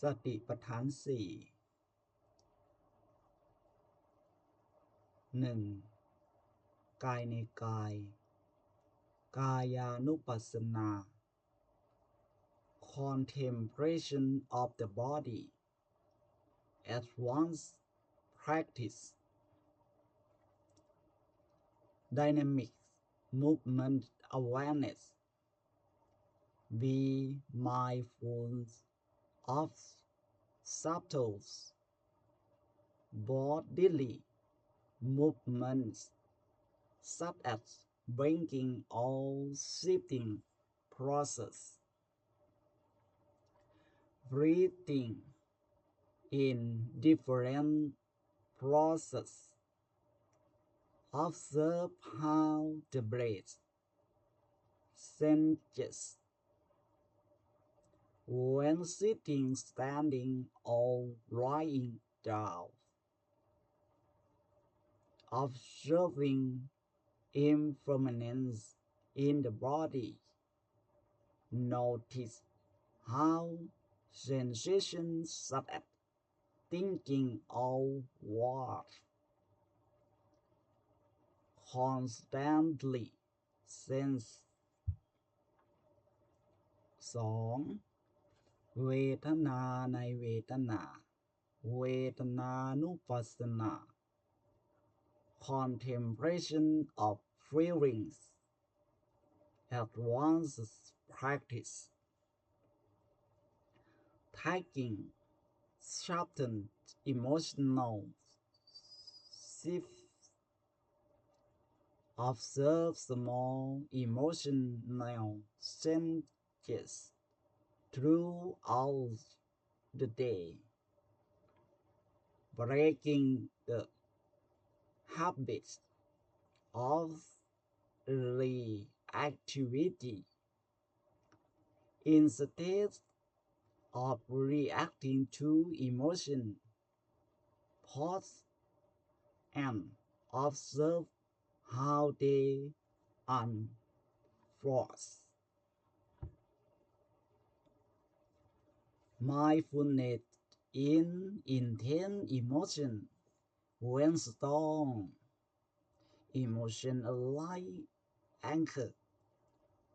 สติปัฏฐานสี่หนึ่งกายในกายกายานุปัสสนา contemplation of the body at one's practice dynamic movement awareness be mindful of subtle bodily movements such as blinking or shifting process breathing in different process observe how the breath changes when sitting, standing, or lying down. Observing impermanence in the body. Notice how sensations such as thinking or what constantly sense 2. เวทนาในเวทนาเวทนานุปัสสนา contemplation of feelings at one's practice taking sharpened emotional shifts observe small emotional changes throughout the day breaking the habit of reactivity instead of reacting to emotion pause and observe how they unfold mindfulness in intense emotion when strong emotion alive anchor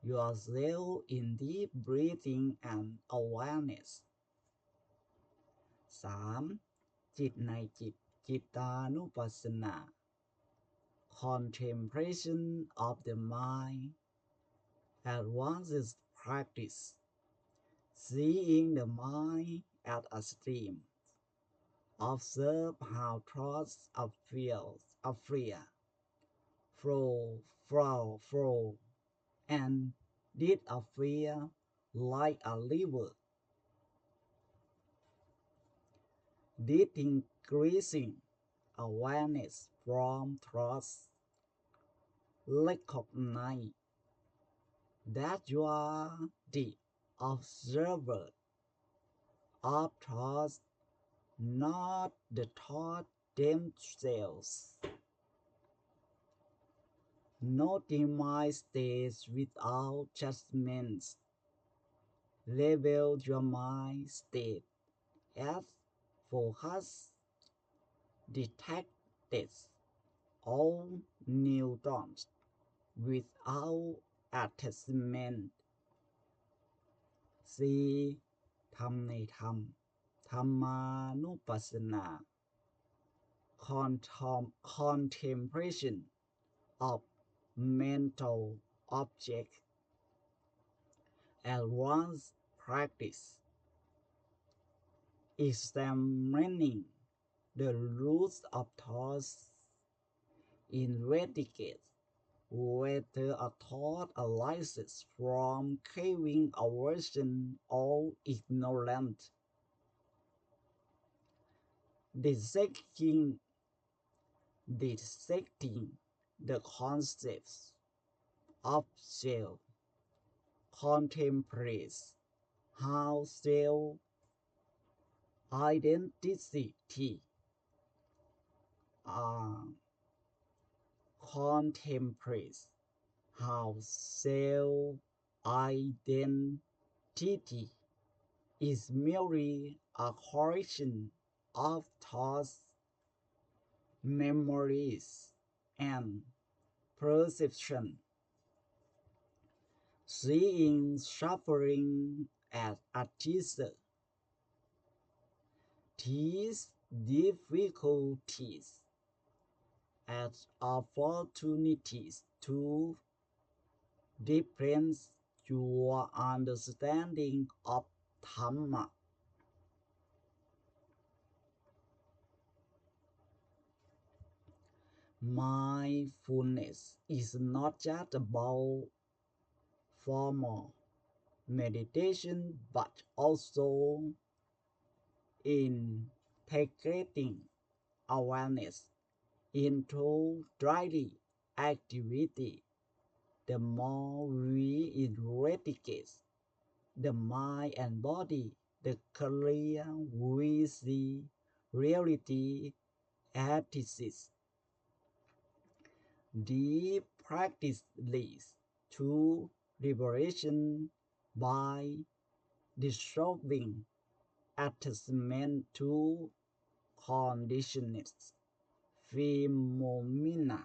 yourself in deep breathing and awareness 3. จิตในจิตจิตานุปัสสนา contemplation of the mind at one's practice seeing the mind as a stream observe how thoughts of fear flow and did of fear like a river decreasing awareness from thoughts recognize that you are the observer of thoughts not the thoughts themselves noting my states without judgments label your mind state as focus detected all neurons without attachment 4. ธรรมในธรรมธรรมานุปัสสนา contemplation of mental objects at one's practice examining the roots of thoughts investigate whether a thought arises from craving aversion or ignorance dissecting the concepts of self contemplates how self identity contemplates how self identity is merely a collection of thoughts, memories, and perception. Seeing suffering as a teacher, these difficulties as opportunities to deepen your understanding of Dhamma. Mindfulness is not just about formal meditation but also integrating awareness into daily activity. The more we eradicate the mind and body, the clearer we see reality as it is. The practice leads to liberation by dissolving attachment to conditions, phenomena,